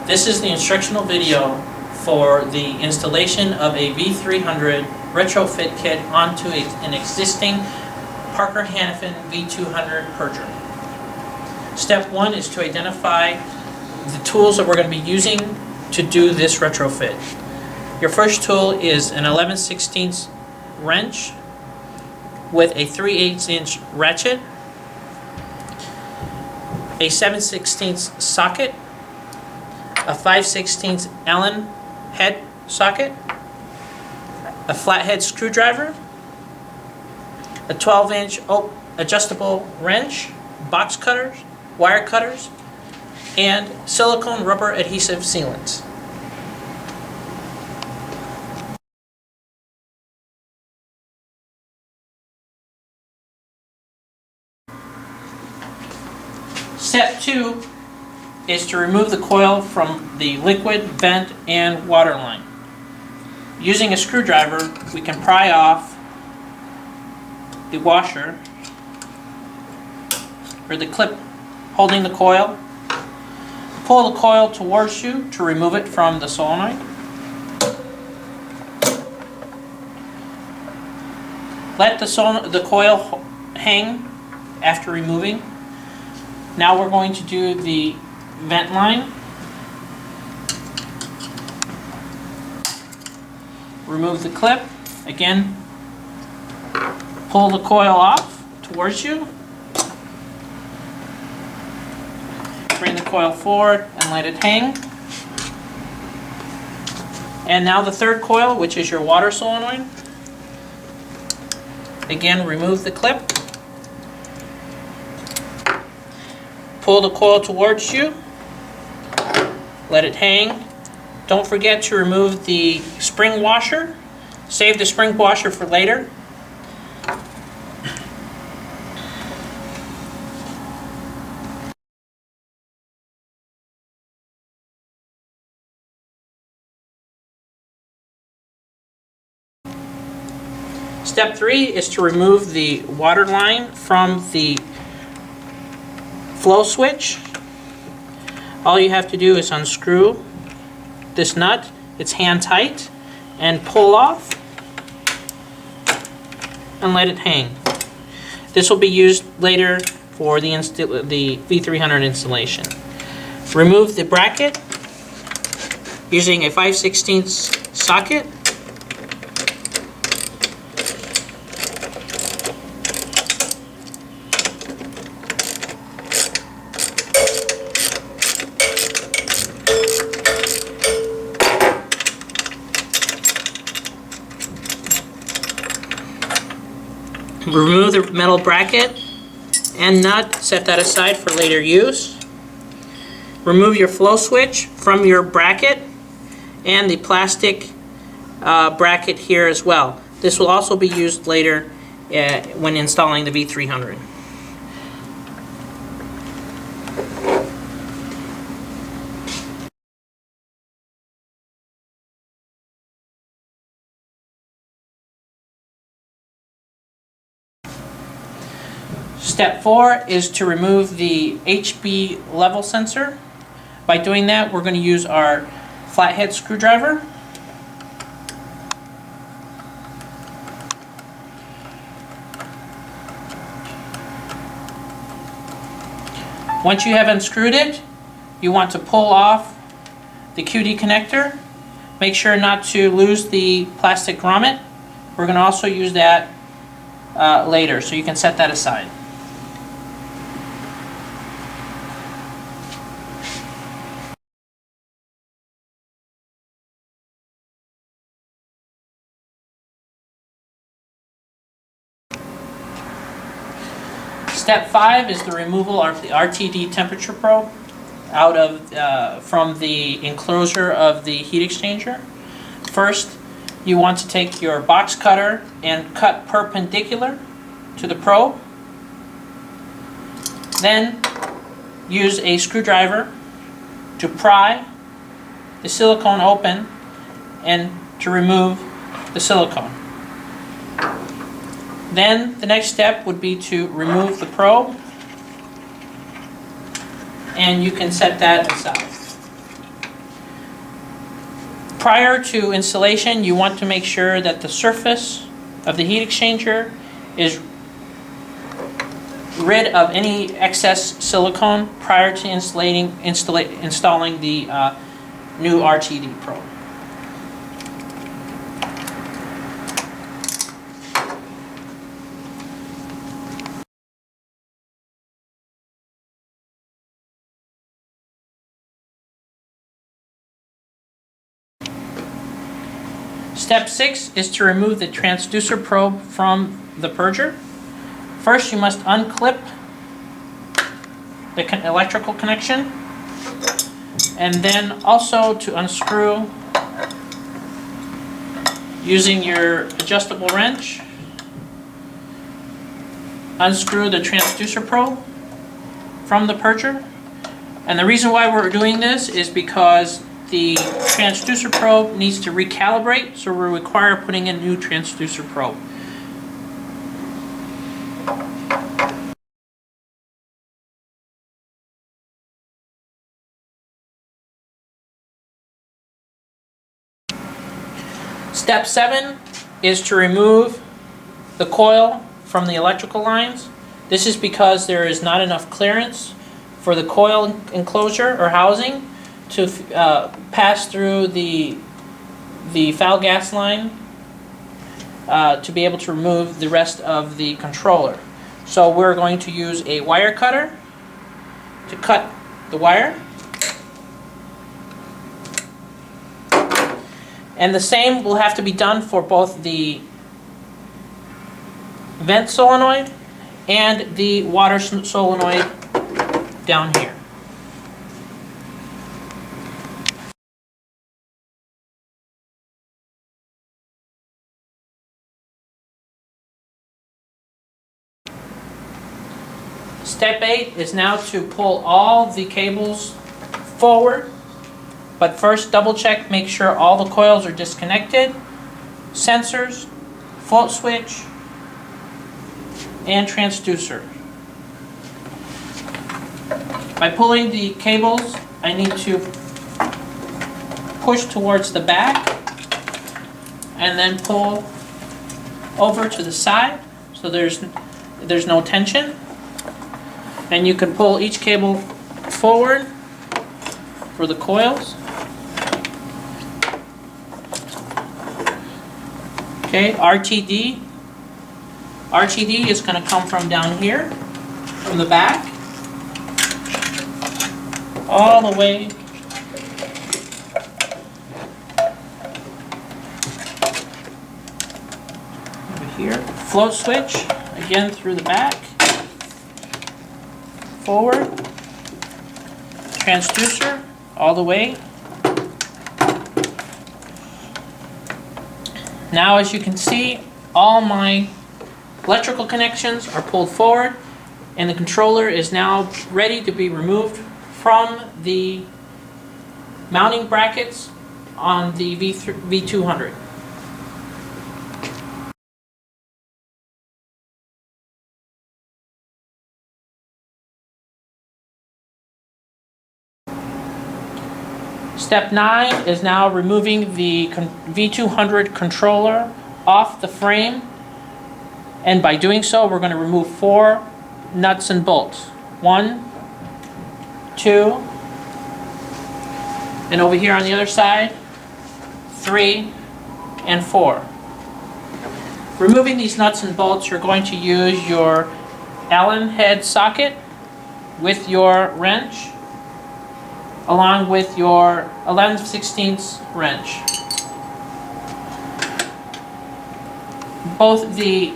This is the instructional video for the installation of a V300 retrofit kit onto an existing Parker Hannifin V200 Purger. Step 1 is to identify the tools that we're going to be using to do this retrofit. Your first tool is an 11/16 wrench with a 3/8 inch ratchet, a 7/16 socket, a 5/16 Allen head socket, a flathead screwdriver, a 12-inch adjustable wrench, box cutters, wire cutters, and silicone rubber adhesive sealants. Step 2 is to remove the coil from the liquid, vent, and water line. Using a screwdriver, we can pry off the washer, or the clip holding the coil. Pull the coil towards you to remove it from the solenoid. Let the coil hang after removing. Now we're going to do the vent line. Remove the clip. Again, pull the coil off towards you. Bring the coil forward and let it hang. And now the third coil, which is your water solenoid. Again, remove the clip. Pull the coil towards you. Let it hang. Don't forget to remove the spring washer. Save the spring washer for later. Step 3 is to remove the water line from the flow switch. All you have to do is unscrew this nut. It's hand tight, and pull off and let it hang. This will be used later for the V300 installation. Remove the bracket using a 5/16 socket. Remove the metal bracket and nut, set that aside for later use. Remove your flow switch from your bracket and the plastic bracket here as well. This will also be used later when installing the V300. Step 4 is to remove the HB level sensor. By doing that, we're going to use our flathead screwdriver. Once you have unscrewed it, you want to pull off the QD connector. Make sure not to lose the plastic grommet. We're going to also use that later, so you can set that aside. Step 5 is the removal of the RTD temperature probe out of from the enclosure of the heat exchanger. First, you want to take your box cutter and cut perpendicular to the probe. Then use a screwdriver to pry the silicone open and to remove the silicone. Then the next step would be to remove the probe, and you can set that aside. Prior to installation, you want to make sure that the surface of the heat exchanger is rid of any excess silicone prior to installing the new RTD probe. Step 6 is to remove the transducer probe from the purger. First, you must unclip the electrical connection, and then also to unscrew using your adjustable wrench. Unscrew the transducer probe from the purger. And the reason why we're doing this is because the transducer probe needs to recalibrate, so we require putting in a new transducer probe. Step 7 is to remove the coil from the electrical lines. This is because there is not enough clearance for the coil enclosure or housing to pass through the foul gas line to be able to remove the rest of the controller. So we're going to use a wire cutter to cut the wire. And the same will have to be done for both the vent solenoid and the water solenoid down here. Step 8 is now to pull all the cables forward, but first double check, make sure all the coils are disconnected, sensors, float switch, and transducer. By pulling the cables, I need to push towards the back and then pull over to the side so there's no tension. And you can pull each cable forward for the coils. Okay, RTD. RTD is going to come from down here, from the back, all the way over here. Float switch, again through the back. Forward, transducer all the way. Now, as you can see, all my electrical connections are pulled forward, and the controller is now ready to be removed from the mounting brackets on the V200. Step 9 is now removing the V200 controller off the frame, and by doing so we're going to remove 4 nuts and bolts. 1, 2, and over here on the other side, 3 and 4. Removing these nuts and bolts, you're going to use your Allen head socket with your wrench, along with your 11/16 wrench. Both the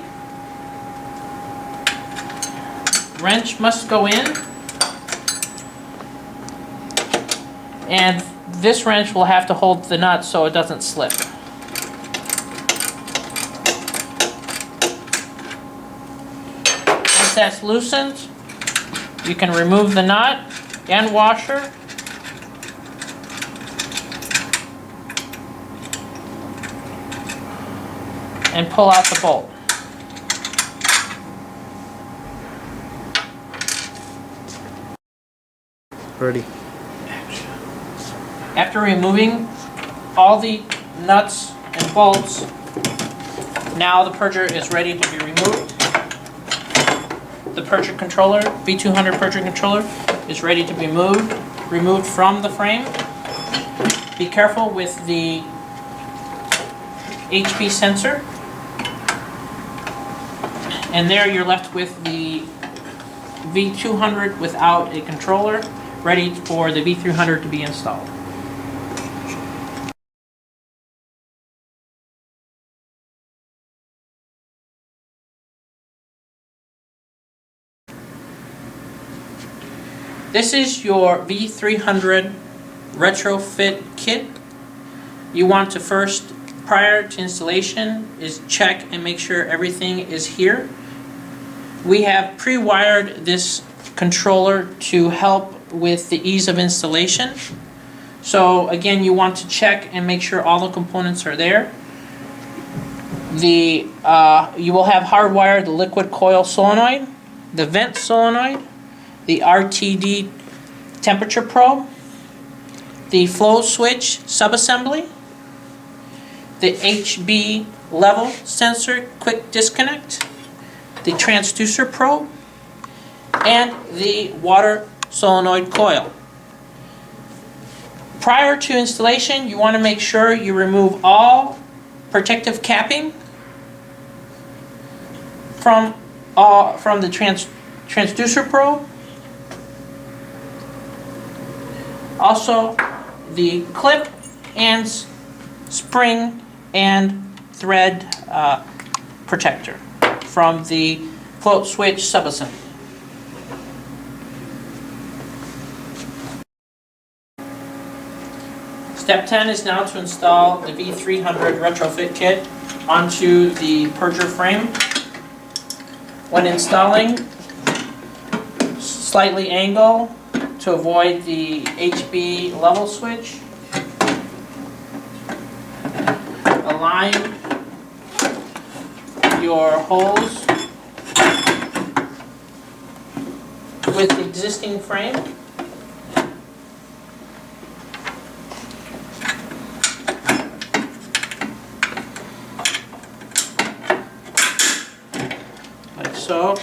wrench must go in, and this wrench will have to hold the nut so it doesn't slip. Once that's loosened, you can remove the nut and washer. And pull out the bolt. Ready. After removing all the nuts and bolts, now the purger is ready to be removed. The purger controller, V300 Purger controller, is ready to be removed from the frame. Be careful with the HP sensor. And there you're left with the V200 without a controller, ready for the V300 to be installed. This is your V300 retrofit kit. You want to first, prior to installation, is check and make sure everything is here. We have pre-wired this controller to help with the ease of installation. So again, you want to check and make sure all the components are there. You will have hardwired the liquid coil solenoid, the vent solenoid, the RTD temperature probe, the flow switch subassembly, the HB level sensor quick disconnect, the transducer probe, and the water solenoid coil. Prior to installation, you want to make sure you remove all protective capping from the transducer probe. Also, the clip and spring and thread protector from the float switch subassembly. Step 10 is now to install the V300 retrofit kit onto the purger frame. When installing, slightly angle to avoid the HB level switch. Align your holes with the existing frame. Like so.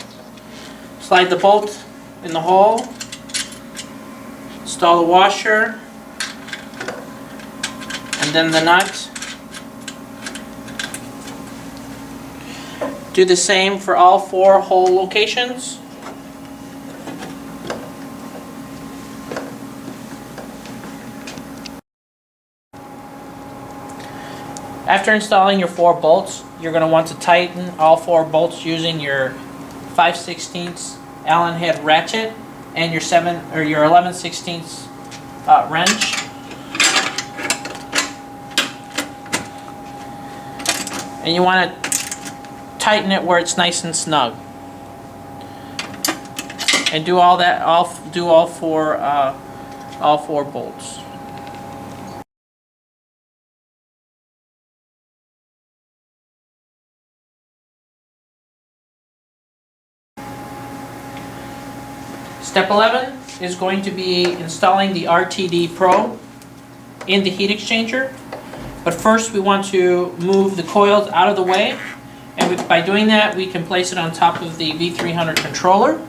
Slide the bolt in the hole. Install the washer, and then the nut. Do the same for all 4 hole locations. After installing your 4 bolts, you're going to want to tighten all 4 bolts using your 5/16 Allen head ratchet and your 11/16 wrench. And you want to tighten it where it's nice and snug. And do all that. Do all four bolts. Step 11 is going to be installing the RTD probe in the heat exchanger. But first we want to move the coils out of the way, and by doing that we can place it on top of the V300 controller.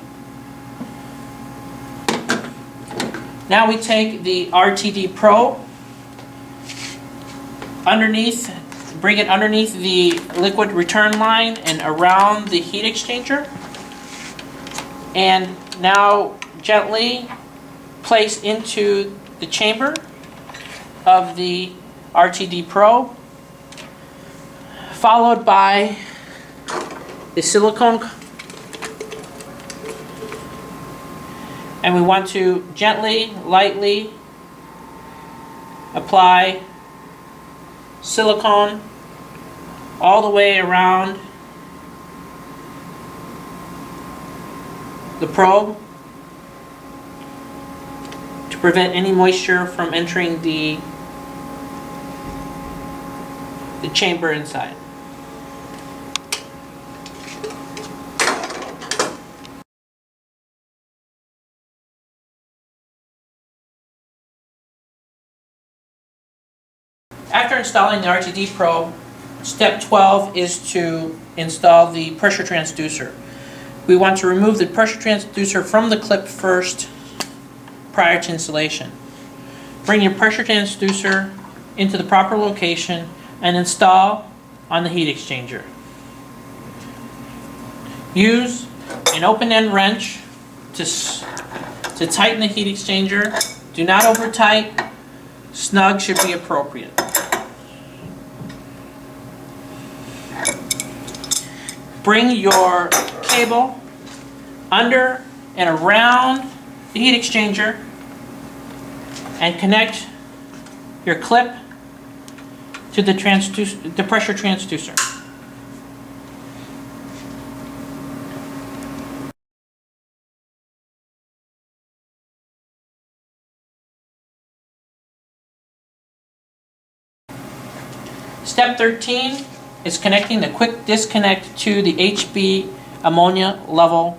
Now we take the RTD probe underneath, bring it underneath the liquid return line and around the heat exchanger, and now gently place into the chamber of the RTD probe, followed by the silicone, and we want to gently, lightly apply silicone all the way around the probe to prevent any moisture from entering the chamber inside. After installing the RTD probe, step 12 is to install the pressure transducer. We want to remove the pressure transducer from the clip first prior to installation. Bring your pressure transducer into the proper location and install on the heat exchanger. Use an open-end wrench to tighten the heat exchanger. Do not over tight. Snug should be appropriate. Bring your cable under and around the heat exchanger and connect your clip to the pressure transducer. Step 13 is connecting the quick disconnect to the HB ammonia level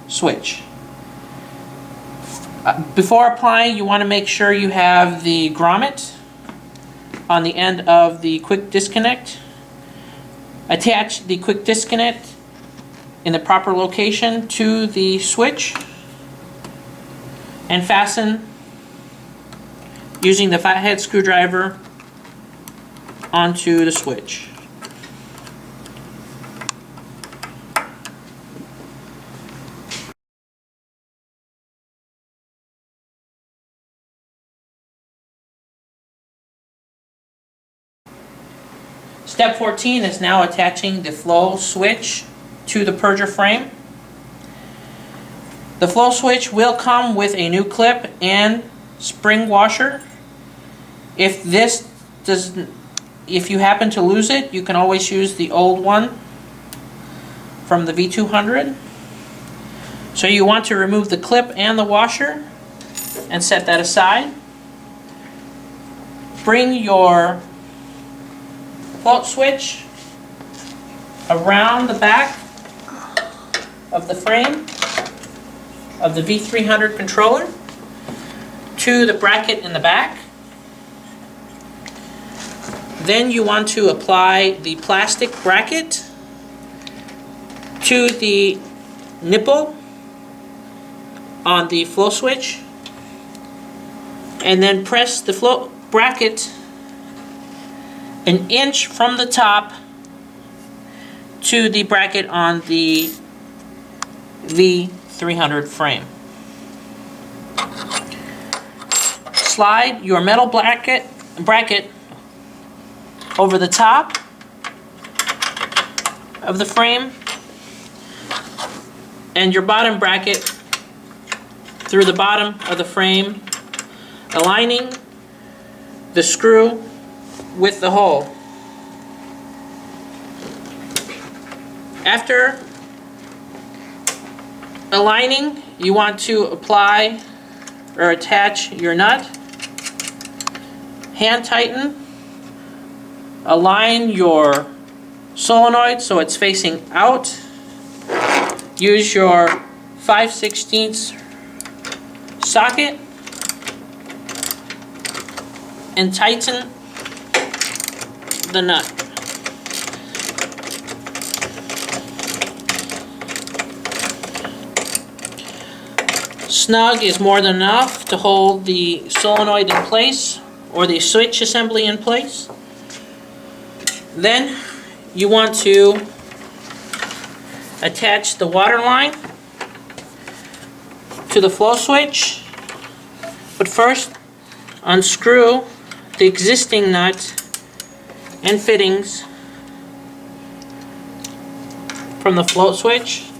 switch. Before applying, you want to make sure you have the grommet on the end of the quick disconnect. Attach the quick disconnect in the proper location to the switch and fasten using the fathead screwdriver onto the switch. Step 14 is now attaching the flow switch to the purger frame. The flow switch will come with a new clip and spring washer. If you happen to lose it, you can always use the old one from the V300. So you want to remove the clip and the washer and set that aside. Bring your float switch around the back of the frame of the V300 controller to the bracket in the back. Then you want to apply the plastic bracket to the nipple on the flow switch, and then press the flow bracket an inch from the top to the bracket on the V300 frame. Slide your metal bracket over the top of the frame and your bottom bracket through the bottom of the frame, aligning the screw with the hole. After aligning, you want to apply or attach your nut. Hand tighten. Align your solenoid so it's facing out. Use your 5/16 socket and tighten the nut. Snug is more than enough to hold the solenoid in place or the switch assembly in place. Then you want to attach the water line to the flow switch, but first unscrew the existing nut and fittings from the float switch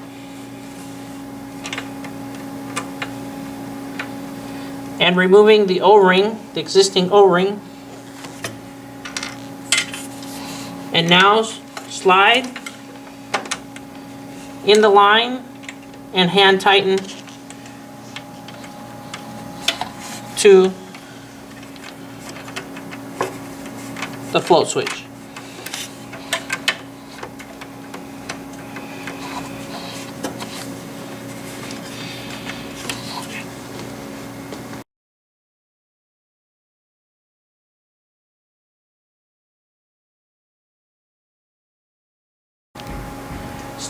and removing the O-ring, the existing O-ring, and now slide in the line and hand tighten to the float switch.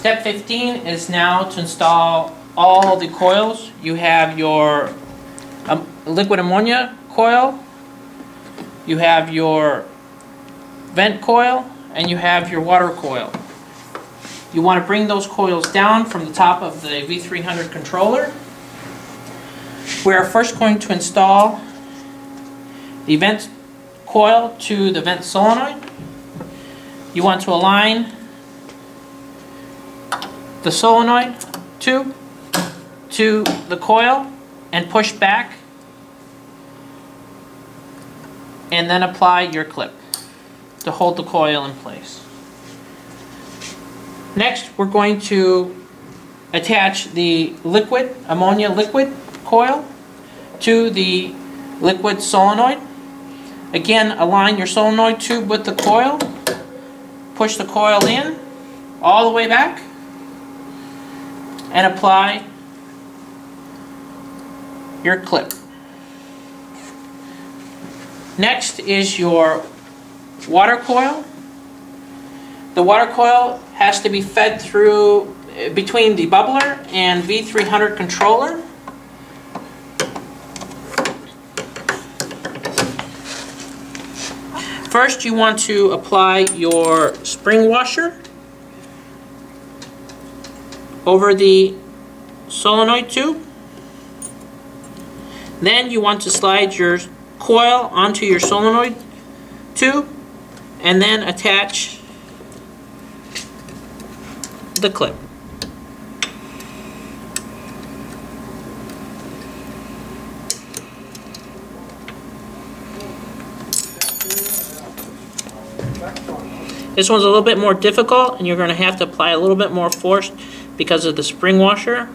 Step 15 is now to install all the coils. You have your liquid ammonia coil, you have your vent coil, and you have your water coil. You want to bring those coils down from the top of the V300 controller. We are first going to install the vent coil to the vent solenoid. You want to align the solenoid tube to the coil and push back, and then apply your clip to hold the coil in place. Next, we're going to attach the liquid ammonia liquid coil to the liquid solenoid. Again, align your solenoid tube with the coil, push the coil in all the way back, and apply your clip. Next is your water coil. The water coil has to be fed through between the bubbler and V300 controller. First, you want to apply your spring washer over the solenoid tube. Then you want to slide your coil onto your solenoid tube and then attach the clip. This one's a little bit more difficult, and you're going to have to apply a little bit more force because of the spring washer.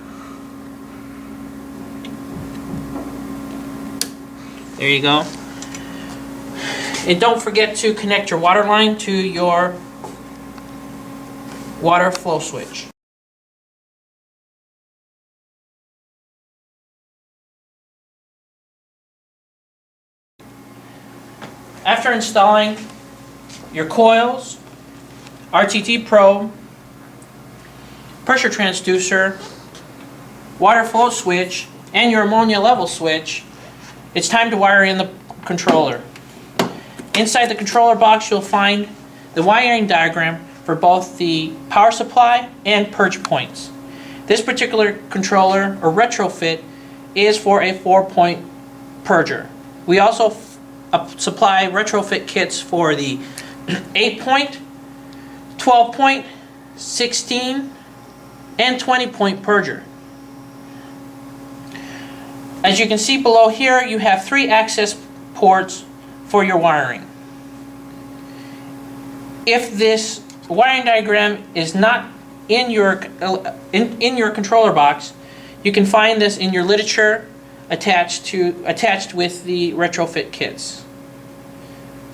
There you go. And don't forget to connect your water line to your water flow switch. After installing your coils, RTT probe, pressure transducer, water flow switch, and your ammonia level switch, it's time to wire in the controller. Inside the controller box, you'll find the wiring diagram for both the power supply and purge points. This particular controller, or retrofit, is for a 4-point purger. We also supply retrofit kits for the 8-point, 12-point, 16, and 20-point purger. As you can see below here, you have 3 access ports for your wiring. If this wiring diagram is not in your controller box, you can find this in your literature attached with the retrofit kits,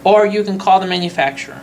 or you can call the manufacturer.